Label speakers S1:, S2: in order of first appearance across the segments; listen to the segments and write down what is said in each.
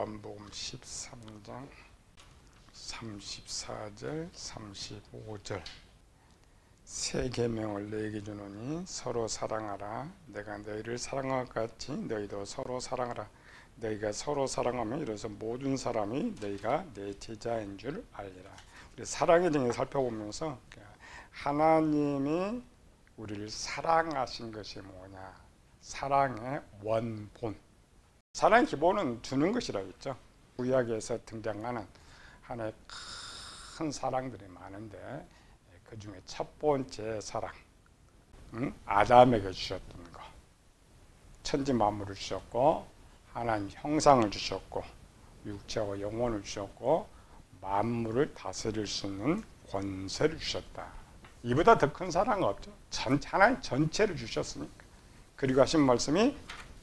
S1: 요한복음 13장 34절 35절 새 계명을 너희에게 주노니 서로 사랑하라. 내가 너희를 사랑한 것 같이 너희도 서로 사랑하라. 너희가 서로 사랑하면 이로써 모든 사람이 너희가 내 제자인 줄 알리라. 우리 사랑의 정의를 살펴보면서 하나님이 우리를 사랑하신 것이 뭐냐, 사랑의 원본, 사랑의 기본은 주는 것이라고 했죠. 구약에서 등장하는 하나의 큰 사랑들이 많은데 그 중에 첫 번째 사랑, 아담에게 주셨던 거, 천지 만물을 주셨고 하나님 형상을 주셨고 육체와 영혼을 주셨고 만물을 다스릴 수 있는 권세를 주셨다. 이보다 더 큰 사랑은 없죠. 하나님 전체를 주셨으니까. 그리고 하신 말씀이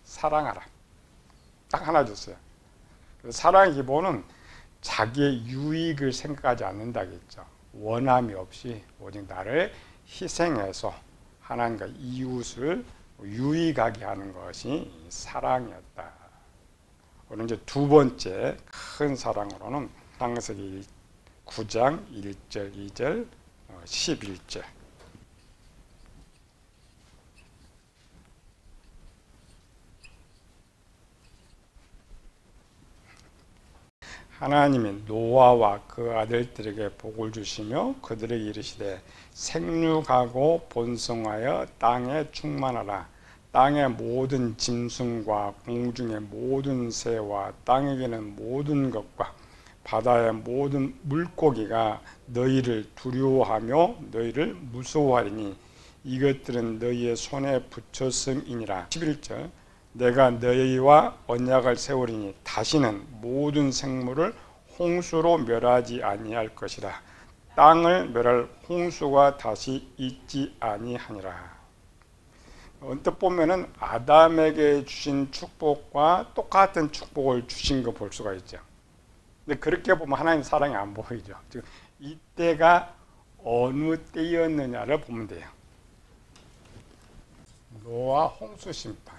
S1: 사랑하라. 딱 하나 줬어요. 사랑의 기본은 자기의 유익을 생각하지 않는다겠죠. 원함이 없이 오직 나를 희생해서 하나님과 이웃을 유익하게 하는 것이 사랑이었다. 오늘 이제 두 번째 큰 사랑으로는 창세기 9장 1절, 2절, 11절. 하나님이 노아와 그 아들들에게 복을 주시며 그들에게 이르시되 생육하고 번성하여 땅에 충만하라. 땅의 모든 짐승과 공중의 모든 새와 땅에게는 모든 것과 바다의 모든 물고기가 너희를 두려워하며 너희를 무서워하리니 이것들은 너희의 손에 붙였음이니라. 11절 내가 너희와 언약을 세우리니 다시는 모든 생물을 홍수로 멸하지 아니할 것이라. 땅을 멸할 홍수가 다시 있지 아니하니라. 언뜻 보면은 아담에게 주신 축복과 똑같은 축복을 주신 거 볼 수가 있죠. 근데 그렇게 보면 하나님 사랑이 안 보이죠. 즉 이때가 어느 때였느냐를 보면 돼요. 노아 홍수 심판.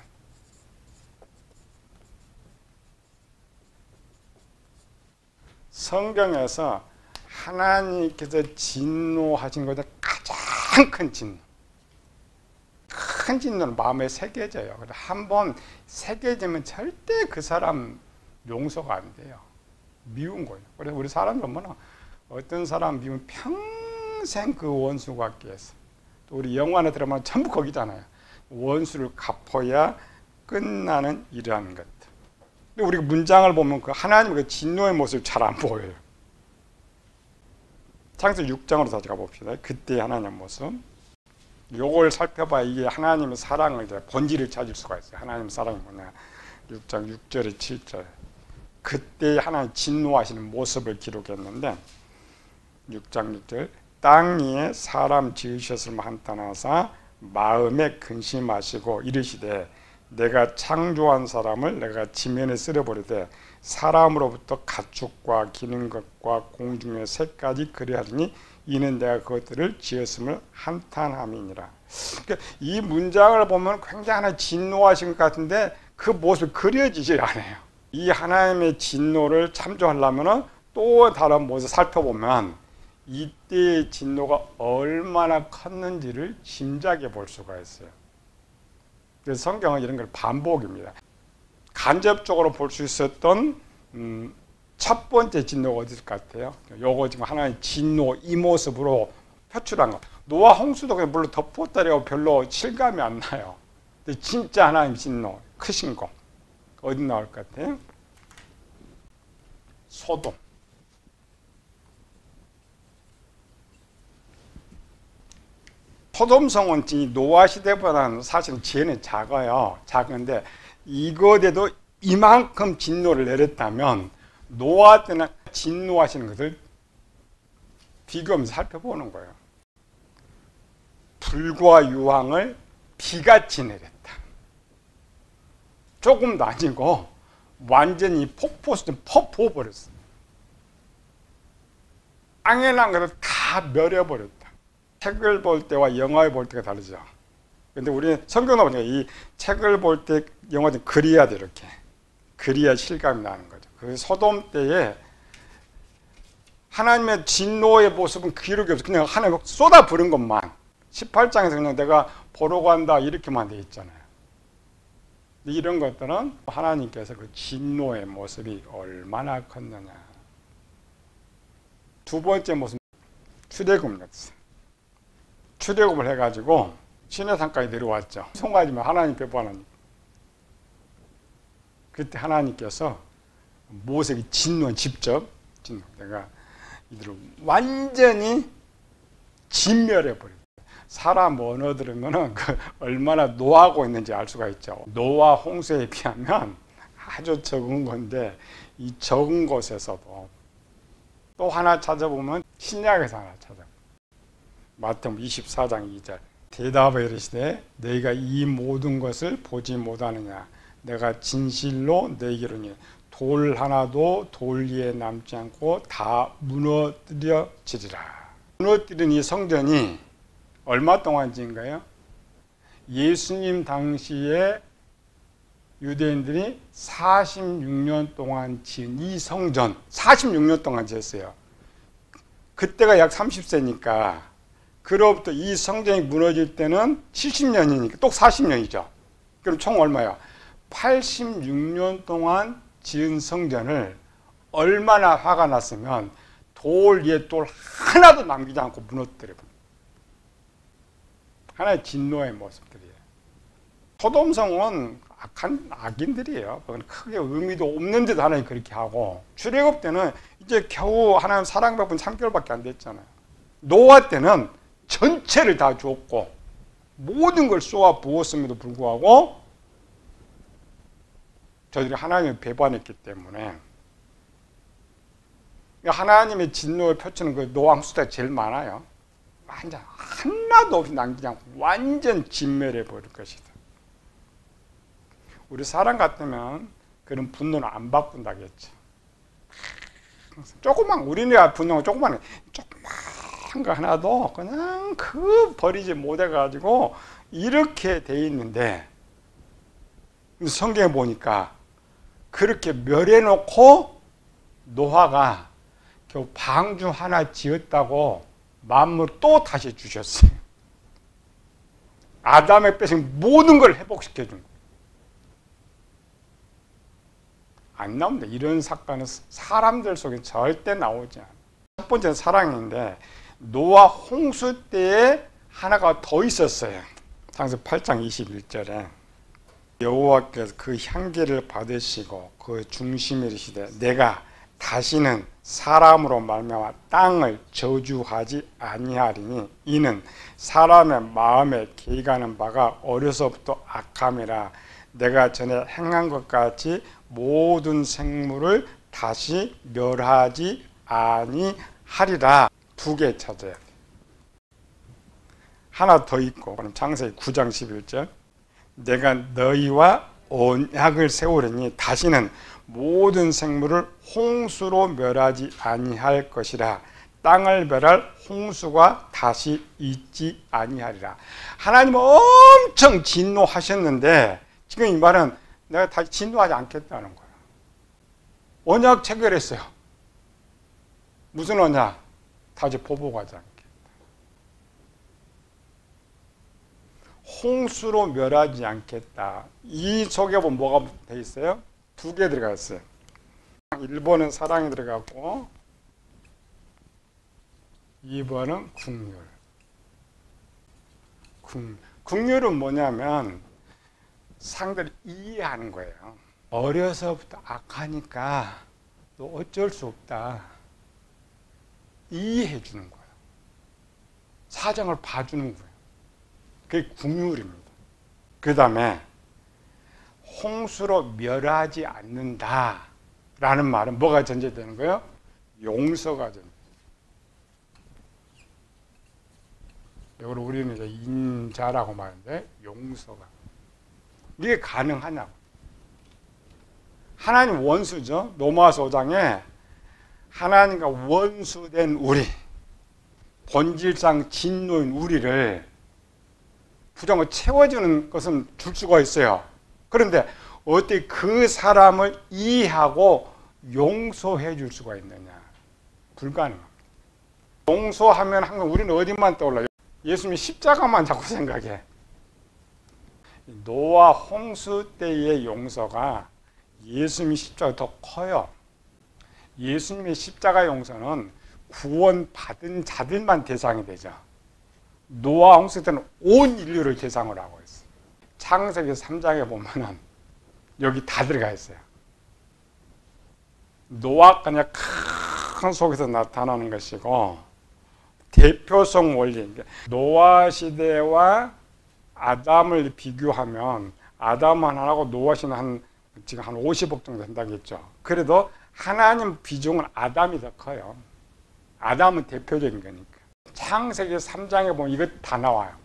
S1: 성경에서 하나님께서 진노하신 것에 가장 큰 진노. 큰 진노는 마음에 새겨져요. 한번 새겨지면 절대 그 사람 용서가 안 돼요. 미운 거예요. 그래서 우리 사람들은 뭐나 어떤 사람 미우면 평생 그 원수 같게 해서, 또 우리 영화나 드라마 전부 거기잖아요. 원수를 갚아야 끝나는 일이라는 것. 근데 우리가 문장을 보면 그 하나님의 그 진노의 모습이 잘 안 보여요. 창세기 6장으로 다시 가봅시다. 그때 하나님의 모습. 요걸 살펴봐야 이게 하나님의 사랑을 이제 본질을 찾을 수가 있어요. 하나님의 사랑이 뭐냐. 6장 6절에 7절. 그때 하나님 진노하시는 모습을 기록했는데 6장 6절 땅 위에 사람 지으셨으면 한탄하사 마음에 근심하시고 이르시되 내가 창조한 사람을 내가 지면에 쓸어버리되 사람으로부터 가축과 기는 것과 공중의 새까지 그리하리니 이는 내가 그것들을 지었음을 한탄함이니라. 그러니까 이 문장을 보면 굉장히 하나 진노하신 것 같은데 그 모습이 그려지지 않아요. 이 하나님의 진노를 참조하려면 또 다른 모습을 살펴보면 이때의 진노가 얼마나 컸는지를 짐작해 볼 수가 있어요. 그래서 성경은 이런 걸 반복입니다. 간접적으로 볼 수 있었던 첫 번째 진노가 어디일 것 같아요? 요거 지금 하나의 진노 이 모습으로 표출한 거. 노아 홍수도 그냥 물론 덮었다라고 별로 실감이 안 나요. 근데 진짜 하나님 진노 크신 거 어디 나올 것 같아요? 소돔. 소돔성은 노아 시대보다는 사실은 죄는 작아요. 작은데 이것에도 이만큼 진노를 내렸다면 노아 때는 진노하시는 것을 비교하면서 살펴보는 거예요. 불과 유황을 비같이 내렸다. 조금도 아니고 완전히 폭포수준 퍼부어버렸어. 당연한 것을 다 멸해버렸다. 책을 볼 때와 영화를 볼 때가 다르죠. 근데 우리는 성경을 보니까 이 책을 볼 때 영화 좀 그려야 돼. 이렇게 그리야 실감이 나는 거죠. 그 소돔 때에 하나님의 진노의 모습은 기록이 없어. 그냥 하나님 쏟아 부은 것만. 18장에서 그냥 내가 보러 간다 이렇게만 돼 있잖아요. 이런 것들은 하나님께서 그 진노의 모습이 얼마나 컸느냐. 두 번째 모습, 출애굽이었어요. 출애굽을 해가지고 시내산까지 내려왔죠. 송아지만 하나님 배반하니까. 그때 하나님께서 모세에게 직접 내가 이들을 완전히 진멸해버려요. 사람 언어 들으면 얼마나 노하고 있는지 알 수가 있죠. 노아 홍수에 비하면 아주 적은 건데 이 적은 곳에서도 또 하나 찾아보면 신약에서 하나 찾아보면 마태복음 24장 2절 대답하여 이르시되 너희가 이 모든 것을 보지 못하느냐 내가 진실로 너희에게 이르노니 돌 하나도 돌 위에 남지 않고 다 무너뜨려지리라. 무너뜨린 이 성전이 얼마 동안 지은가요? 예수님 당시에 유대인들이 46년 동안 지은 이 성전 46년 동안 지었어요. 그때가 약 30세니까 그로부터 이 성전이 무너질 때는 70년이니까 또 40년이죠. 그럼 총 얼마야? 86년 동안 지은 성전을 얼마나 화가 났으면 돌 위에 돌 하나도 남기지 않고 무너뜨려버려요. 하나의 진노의 모습들이에요. 소돔성은 악한 악인들이에요. 그건 크게 의미도 없는데도 하나님 그렇게 하고 출애굽 때는 이제 겨우 하나님 사랑받은 3개월밖에 안 됐잖아요. 노아 때는 전체를 다 줬고 모든 걸 쏘아 부었음에도 불구하고 저들이 하나님을 배반했기 때문에 하나님의 진노의 표치는 그 노아 숫자가 제일 많아요. 완전 하나도 없이 남기지 않고 완전 진멸해 버릴 것이다. 우리 사람 같으면 그런 분노는 안 바꾼다겠죠. 조그만 우리네가 분노가 조그만 거 하나도 그냥 버리지 못해 가지고 이렇게 돼 있는데 성경에 보니까 그렇게 멸해 놓고 노아가 겨우 방주 하나 지었다고 만물 또 다시 주셨어요. 아담의 뺏은 모든 걸 회복시켜 준 거예요. 안 나옵니다. 이런 사건은 사람들 속에 절대 나오지 않아요. 첫 번째는 사랑인데 노아 홍수 때에 하나가 더 있었어요. 창세기 8장 21절에 여호와께서 그 향기를 받으시고 그 중심에 이르시되 내가 다시는 사람으로 말미암아 땅을 저주하지 아니하리니 이는 사람의 마음에 계획하는 바가 어려서부터 악함이라 내가 전에 행한 것 같이 모든 생물을 다시 멸하지 아니하리라. 두 개 찾아야 돼. 하나 더 있고 창세기 9장 11절 내가 너희와 언약을 세우려니 다시는 모든 생물을 홍수로 멸하지 아니할 것이라 땅을 멸할 홍수가 다시 있지 아니하리라. 하나님은 엄청 진노하셨는데 지금 이 말은 내가 다시 진노하지 않겠다는 거야. 언약 체결했어요. 무슨 언약? 다시 보복하지 않겠다. 홍수로 멸하지 않겠다. 이 속에 보면 뭐가 돼 있어요? 두 개 들어가 있어요. 1번은 사랑이 들어가고 2번은 긍휼. 긍휼은 뭐냐면 상대를 이해하는 거예요. 어려서부터 악하니까 너 어쩔 수 없다. 이해해 주는 거예요. 사정을 봐주는 거예요. 그게 긍휼입니다. 그 다음에 홍수로 멸하지 않는다라는 말은 뭐가 전제되는 거예요? 용서가 전제돼요. 이걸 우리는 이제 인자라고 말하는데 용서가 이게 가능하냐고. 하나님 원수죠. 로마서 5장에 하나님과 원수된 우리, 본질상 진노인 우리를 부정을 채워주는 것은 줄 수가 있어요. 그런데 어떻게 그 사람을 이해하고 용서해 줄 수가 있느냐? 불가능합니다. 용서하면 항상 우리는 어디만 떠올라요? 예수님이 십자가만 자꾸 생각해. 노아 홍수 때의 용서가 예수님의 십자가 더 커요. 예수님의 십자가 용서는 구원받은 자들만 대상이 되죠. 노아 홍수 때는 온 인류를 대상으로 하고 있어요. 창세기 3장에 보면은 여기 다 들어가 있어요. 노아가 그냥 큰 속에서 나타나는 것이고, 대표성 원리, 노아 시대와 아담을 비교하면 아담은 하나고 노아 시대는 지금 한 50억 정도 된다겠죠. 그래도 하나님 비중은 아담이 더 커요. 아담은 대표적인 거니까. 창세기 3장에 보면 이것 다 나와요.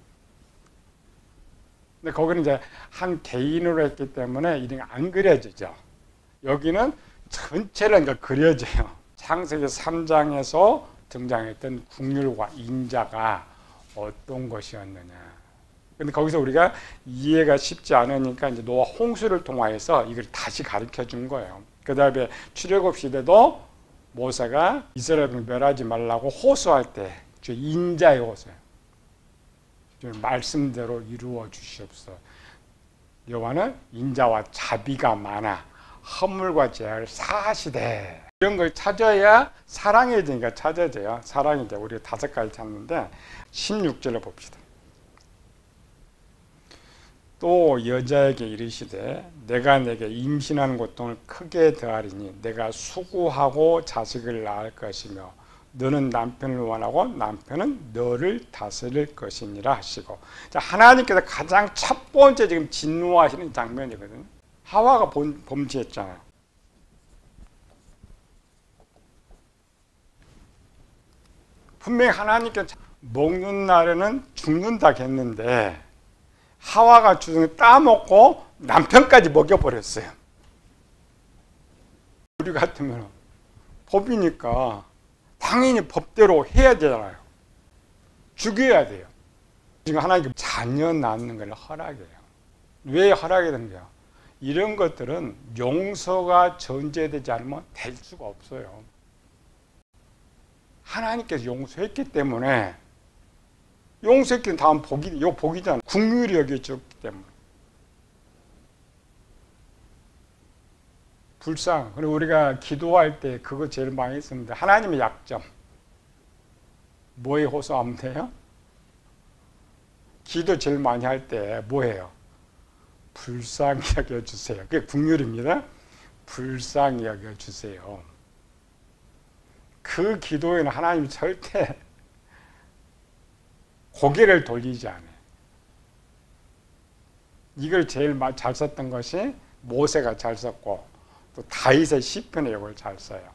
S1: 근데 거기는 이제 한 개인으로 했기 때문에 이런 안 그려지죠. 여기는 전체를 그러니까 그려져요. 창세기 3장에서 등장했던 국률과 인자가 어떤 것이었느냐. 근데 거기서 우리가 이해가 쉽지 않으니까 이제 노아 홍수를 통하여서 이걸 다시 가르쳐 준 거예요. 그 다음에 출애굽 시대도 모세가 이스라엘을 멸하지 말라고 호소할 때 인자의 호소예요. 말씀대로 이루어 주시옵소서. 여호와는 인자와 자비가 많아 허물과 죄를 사하시되. 이런 걸 찾아야 사랑이 되니까 찾아져요. 사랑이 돼. 우리가 5가지 찾는데 16절을 봅시다. 또 여자에게 이르시되 내가 내게 임신하는 고통을 크게 더하리니 내가 수고하고 자식을 낳을 것이며 너는 남편을 원하고 남편은 너를 다스릴 것이니라 하시고. 자, 하나님께서 가장 첫 번째 지금 진노하시는 장면이거든요. 하와가 범죄했잖아요. 분명히 하나님께서 먹는 날에는 죽는다 했는데 하와가 주둥이 따먹고 남편까지 먹여버렸어요. 우리 같으면 법이니까 당연히 법대로 해야 되잖아요. 죽여야 돼요. 지금 하나님께 자녀 낳는 걸 허락해요. 왜 허락이 된 거야? 이런 것들은 용서가 전제되지 않으면 될 수가 없어요. 하나님께서 용서했기 때문에, 용서했기 다음 복이, 이거 복이잖아요. 긍휼히 여겨졌기 때문에. 불쌍. 그리고 우리가 기도할 때 그거 제일 많이 쓰는데, 하나님의 약점. 뭐에 호소하면 돼요? 기도 제일 많이 할 때 뭐예요? 불쌍히 여겨주세요. 그게 긍휼입니다. 불쌍히 여겨주세요. 그 기도에는 하나님이 절대 고개를 돌리지 않아요. 이걸 제일 잘 썼던 것이 모세가 잘 썼고, 또 다윗의 시편에 이걸 잘 써요.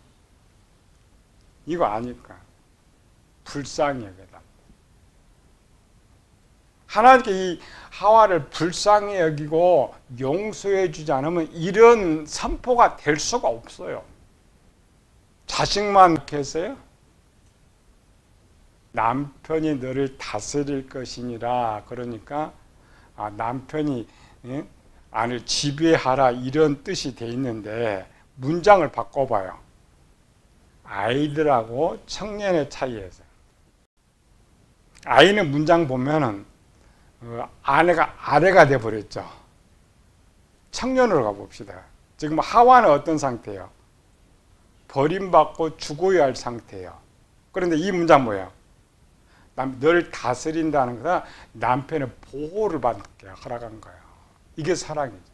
S1: 이거 아니까 불쌍히 여겨다. 하나님께 이 하와를 불쌍히 여기고 용서해 주지 않으면 이런 선포가 될 수가 없어요. 자식만 이렇게 했어요? 남편이 너를 다스릴 것이니라. 그러니까 남편이 아내를 지배하라 이런 뜻이 돼 있는데, 문장을 바꿔봐요. 아이들하고 청년의 차이에서. 아이는 문장 보면은 아내가 아래가 돼버렸죠. 청년으로 가봅시다. 지금 하와는 어떤 상태예요? 버림받고 죽어야 할 상태예요. 그런데 이 문장 뭐예요? 너를 다스린다는 거다. 남편의 보호를 받게 허락한 거예요. 이게 사랑이죠.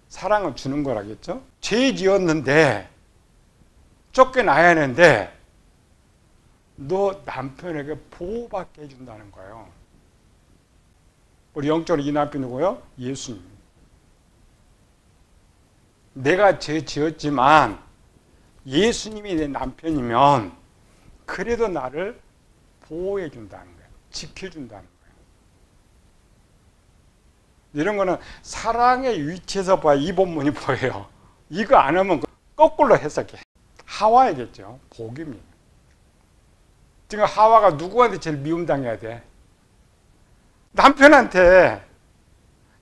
S1: 사랑은 주는 거라겠죠? 죄 지었는데, 쫓겨나야 하는데, 너 남편에게 보호받게 해준다는 거예요. 우리 영적으로 이 남편이 누구예요? 예수님. 내가 죄 지었지만 예수님이 내 남편이면 그래도 나를 보호해 준다는 거예요. 지켜준다는 거예요. 이런 거는 사랑의 위치에서 봐야 이 본문이 보여요. 이거 안 하면 거꾸로 해석해. 하와이겠죠. 복임이에요. 지금 하와가 누구한테 제일 미움당해야 돼? 남편한테.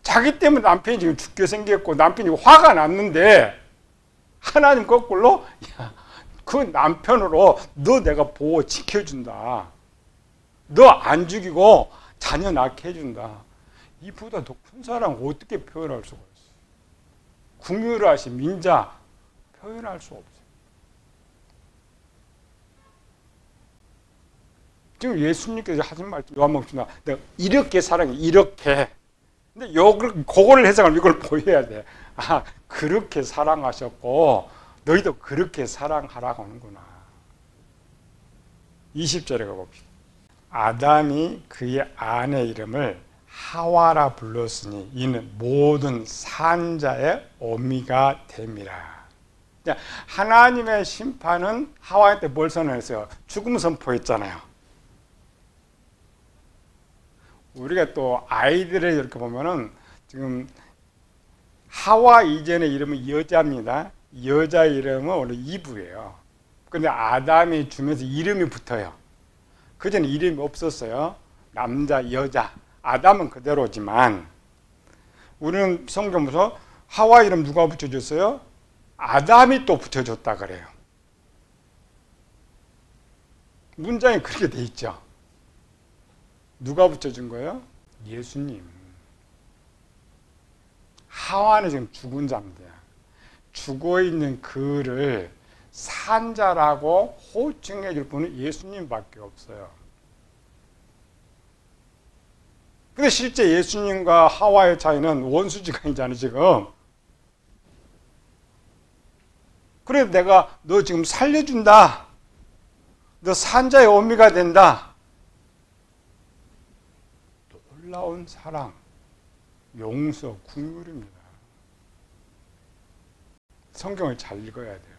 S1: 자기 때문에 남편이 지금 죽게 생겼고 남편이 화가 났는데 하나님 거꾸로 야, 그 남편으로 너 내가 보호 지켜준다. 너 안 죽이고 자녀 낳게 해준다. 이보다 더 큰 사랑을 어떻게 표현할 수가 있어요? 궁유하신 민자 표현할 수 없어요. 지금 예수님께서 하신 말씀 요한복음 내가 이렇게 사랑해 이렇게. 근데 그거를 해석하면 이걸 보여야 돼. 아 그렇게 사랑하셨고 너희도 그렇게 사랑하라고 하는구나. 20절에 가봅시다. 아담이 그의 아내 이름을 하와라 불렀으니 이는 모든 산자의 어미가 됨이라. 하나님의 심판은 하와한테 뭘 선언했어요? 죽음 선포했잖아요. 우리가 또 아이들을 이렇게 보면은 지금 하와 이전의 이름은 여자입니다. 여자 이름은 원래 이브예요. 근데 아담이 주면서 이름이 붙어요. 그전에 이름이 없었어요. 남자, 여자. 아담은 그대로지만 우리는 성경 보면서 하와 이름 누가 붙여줬어요? 아담이 또 붙여줬다 그래요. 문장이 그렇게 돼 있죠. 누가 붙여준 거예요? 예수님. 하와는 지금 죽은 자입니다. 죽어있는 그를 산자라고 호칭해 줄 분은 예수님밖에 없어요. 근데 실제 예수님과 하와의 차이는 원수지간이잖아요, 지금. 그래서 내가 너 지금 살려준다. 너 산자의 어미가 된다. 놀라운 사랑, 용서, 긍휼입니다. 성경을 잘 읽어야 돼요.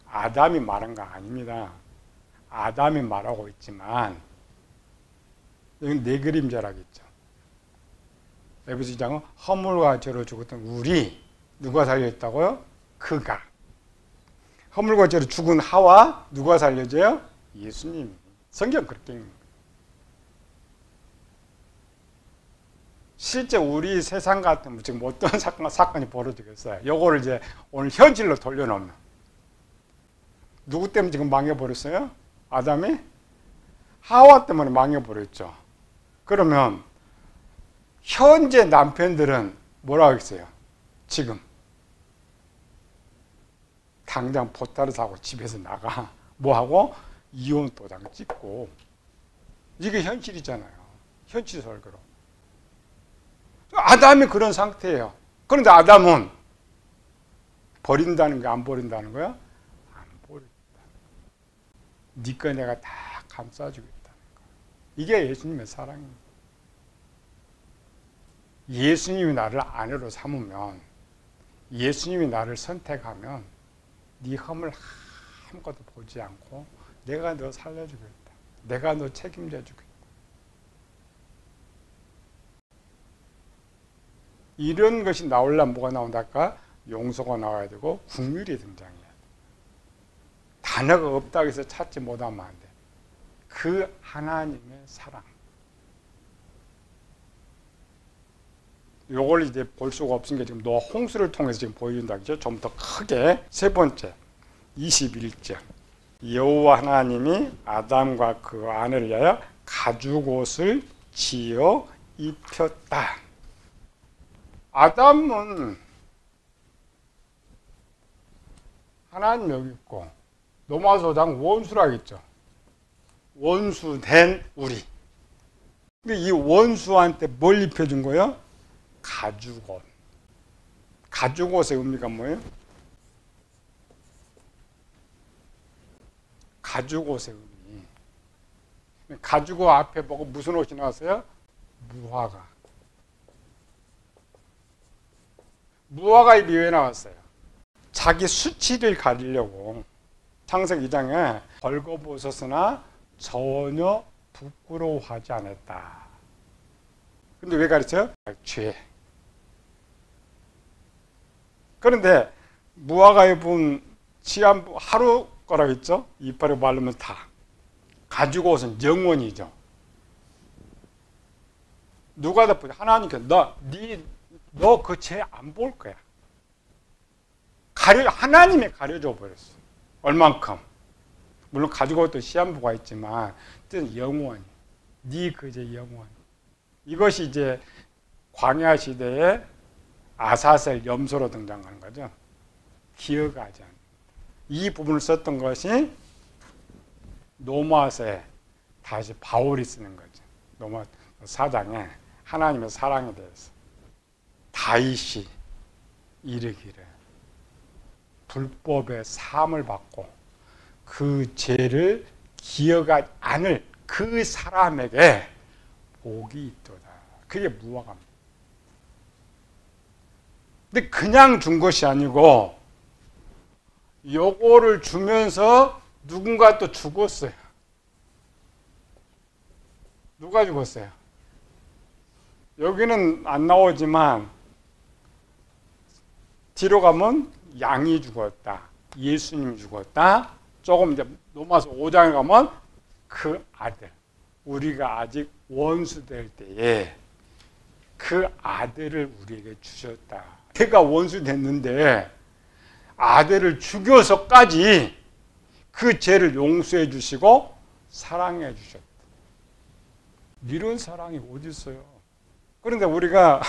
S1: 아담이 말한 거 아닙니다. 아담이 말하고 있지만 여기 네 그림자라겠죠. 에베소 2장은 허물과 죄로 죽었던 우리 누가 살렸다고요? 그가. 허물과 죄로 죽은 하와 누가 살려줘요? 예수님이. 성경 그렇게 읽는 거예요. 실제 우리 세상 같으면 지금 어떤 사건이 벌어지겠어요? 요거를 이제 오늘 현실로 돌려놓으면 누구 때문에 지금 망해버렸어요? 아담이? 하와 때문에 망해버렸죠. 그러면 현재 남편들은 뭐라고 했어요? 지금 당장 보따리 사고 집에서 나가. 뭐하고? 이혼 도장 찍고. 이게 현실이잖아요. 현실 설계로. 아담이 그런 상태예요. 그런데 아담은 버린다는 게 안 버린다는 거야? 안 버린다. 니꺼 내가 다 감싸주겠다는 거야. 이게 예수님의 사랑입니다. 예수님이 나를 아내로 삼으면, 예수님이 나를 선택하면 네 허물 아무것도 보지 않고 내가 너 살려주겠다. 내가 너 책임져 주겠다. 이런 것이 나오려면 뭐가 나온달까? 용서가 나와야 되고 긍휼이 등장해야 돼. 단어가 없다고 해서 찾지 못하면 안 돼. 그 하나님의 사랑. 요걸 이제 볼 수가 없으니까 지금 노아 홍수를 통해서 지금 보여준다. 그죠? 좀 더 크게. 세 번째, 21절. 여호와 하나님이 아담과 그 아내를 위하여 가죽옷을 지어 입혔다. 아담은 하나님 여기 있고 로마서장 원수라겠죠. 원수된 우리. 근데 이 원수한테 뭘 입혀준 거예요? 가죽옷. 가죽옷의 의미가 뭐예요? 가죽옷의 의미. 가죽옷 앞에 보고 무슨 옷이 나왔어요? 무화과. 무화과 잎이 왜 나왔어요? 자기 수치를 가리려고. 창세기 2장에 벌거벗었으나 전혀 부끄러워하지 않았다. 근데 왜 가르쳐요? 죄. 그런데 무화과 잎은 치안 하루 거라고 했죠? 이빨에 바르면 다. 가죽옷은 영원이죠. 누가 덮어줘? 하나님께서 네 너 그 죄 안 볼 거야. 하나님이 가려줘 버렸어. 얼만큼. 물론 가지고 또 시한부가 있지만 뜻은 영원히. 네 그 죄 영원히. 이것이 이제 광야 시대에 아사셀 염소로 등장하는 거죠. 기억하지 않는. 이 부분을 썼던 것이 노마세 다시 바울이 쓰는 거죠. 노마 4장에 하나님의 사랑에 대해서 다윗이 이르기를 불법의 사함을 받고 그 죄를 기억하지 않을 그 사람에게 복이 있도다. 그게 무화과입니다. 근데 그냥 준 것이 아니고 요거를 주면서 누군가 또 죽었어요. 누가 죽었어요? 여기는 안 나오지만 뒤로 가면 양이 죽었다. 예수님이 죽었다. 조금 이제 로마서 5장에 가면 그 아들, 우리가 아직 원수 될 때에 그 아들을 우리에게 주셨다. 걔가 원수 됐는데 아들을 죽여서까지 그 죄를 용서해 주시고 사랑해 주셨다. 이런 사랑이 어디 있어요? 그런데 우리가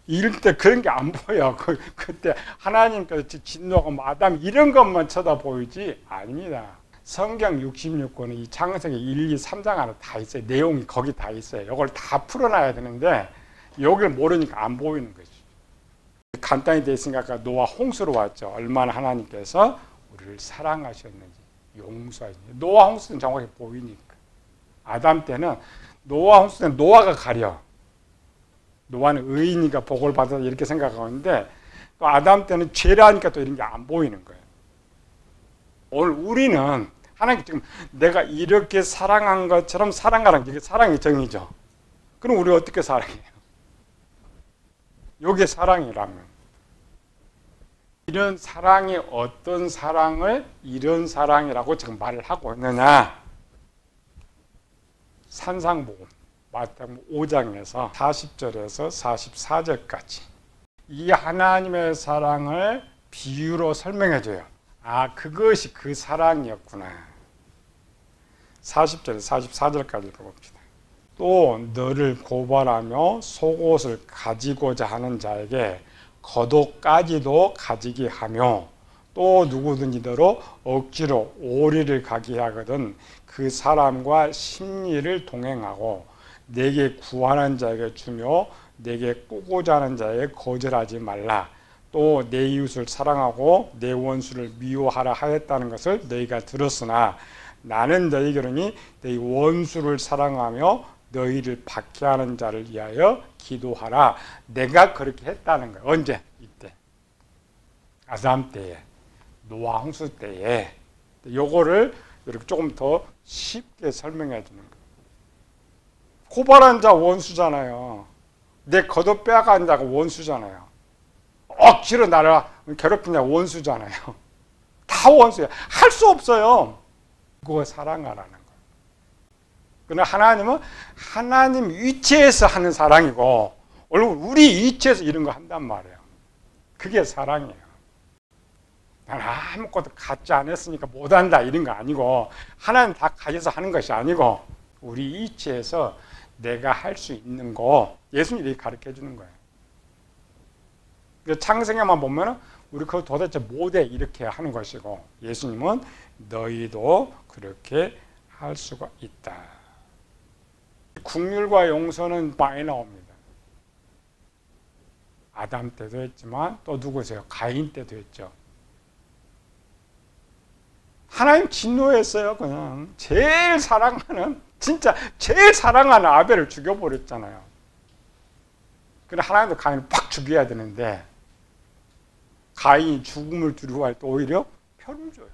S1: 이럴 때 그런 게 안 보여. 그때 하나님께서 진노하고 마담 이런 것만 쳐다보이지 아닙니다. 성경 66권에 이 창세기 1, 2, 3장 안에 다 있어요. 내용이 거기 다 있어요. 이걸 다 풀어놔야 되는데 여기를 모르니까 안 보이는 거죠. 간단히 돼 있으니까 아까 노아 홍수로 왔죠. 얼마나 하나님께서 우리를 사랑하셨는지 용서하셨는지. 노아 홍수는 정확히 보이니까. 아담 때는 노아 홍수 때는 노아가 가려. 노아는 의인이니까 복을 받아서 이렇게 생각하는데 또 아담 때는 죄라니까 또 이런 게 안 보이는 거예요. 오늘 우리는 하나님 지금 내가 이렇게 사랑한 것처럼 사랑하라는 게 사랑의 정의죠. 그럼 우리 어떻게 사랑해요? 이게 사랑이라면 이런 사랑이 어떤 사랑을 이런 사랑이라고 지금 말을 하고 있느냐? 산상복음 마태복음 5장에서 40절에서 44절까지 이 하나님의 사랑을 비유로 설명해 줘요. 아, 그것이 그 사랑이었구나. 40절에서 44절까지 읽어봅시다. 또 너를 고발하며 속옷을 가지고자 하는 자에게 겉옷까지도 가지게 하며 또 누구든지 너로 억지로 오리를 가게 하거든 그 사람과 심리를 동행하고 내게 구하는 자에게 주며 내게 꾸고자 하는 자에게 거절하지 말라. 또 내 이웃을 사랑하고 내 원수를 미워하라 하였다는 것을 너희가 들었으나 나는 너희에게로니 너희 원수를 사랑하며 너희를 박해하는 자를 위하여 기도하라. 내가 그렇게 했다는 거예요. 언제? 이때. 아담 때에. 노아 홍수 때에. 요거를 이렇게 조금 더 쉽게 설명해 주는 거예요. 고발한 자 원수잖아요. 내 겉옷 빼앗은 자가 원수잖아요. 억지로 나를 괴롭히냐 원수잖아요. 다 원수예요. 할 수 없어요. 그거 사랑하라는 거예요. 그러나 하나님은 하나님 위치에서 하는 사랑이고 우리 위치에서 이런 거 한단 말이에요. 그게 사랑이에요. 난 아무것도 갖지 않았으니까 못한다 이런 거 아니고 하나님 다 가져서 하는 것이 아니고 우리 위치에서 내가 할 수 있는 거 예수님이 가르쳐 주는 거예요. 창세기만 보면 우리 그거 도대체 못해 이렇게 하는 것이고 예수님은 너희도 그렇게 할 수가 있다. 긍휼과 용서는 많이 나옵니다. 아담 때도 했지만 또 누구세요? 가인 때도 했죠. 하나님 진노했어요. 그냥 제일 사랑하는 진짜 제일 사랑하는 아벨을 죽여버렸잖아요. 그래 하나님도 가인을 팍 죽여야 되는데 가인이 죽음을 두려워할 때 오히려 표를 줘요.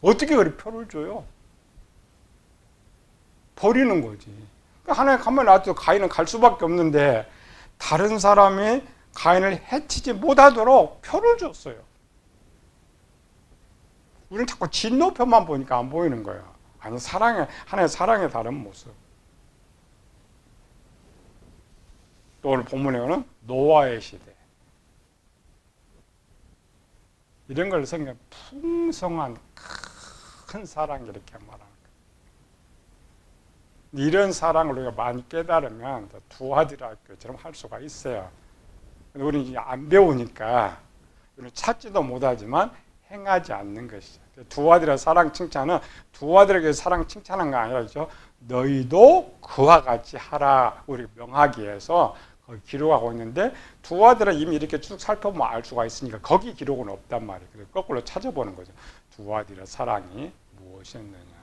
S1: 어떻게 그렇게 표를 줘요? 버리는 거지. 그러니까 하나님 가만히 놔둬도 가인은 갈 수밖에 없는데 다른 사람이 가인을 해치지 못하도록 표를 줬어요. 우리는 자꾸 진노표만 보니까 안 보이는 거예요. 아니 하나님의 사랑의 다른 모습. 또 오늘 본문에는 노아의 시대. 이런 걸 생각 풍성한 큰 사랑 이렇게 말하는 거예요. 이런 사랑을 우리가 많이 깨달으면 두아디라교처럼 할 수가 있어요. 우리는 이제 안 배우니까 찾지도 못하지만 행하지 않는 것이죠. 두아디라 사랑 칭찬은 두아디라에게 사랑 칭찬한 거 아니라 그죠? 너희도 그와 같이 하라 우리 명하기 위해서 기록하고 있는데 두아디라 이미 이렇게 쭉 살펴보면 알 수가 있으니까 거기 기록은 없단 말이에요. 그래서 거꾸로 찾아보는 거죠. 두아디라 사랑이 무엇이었느냐.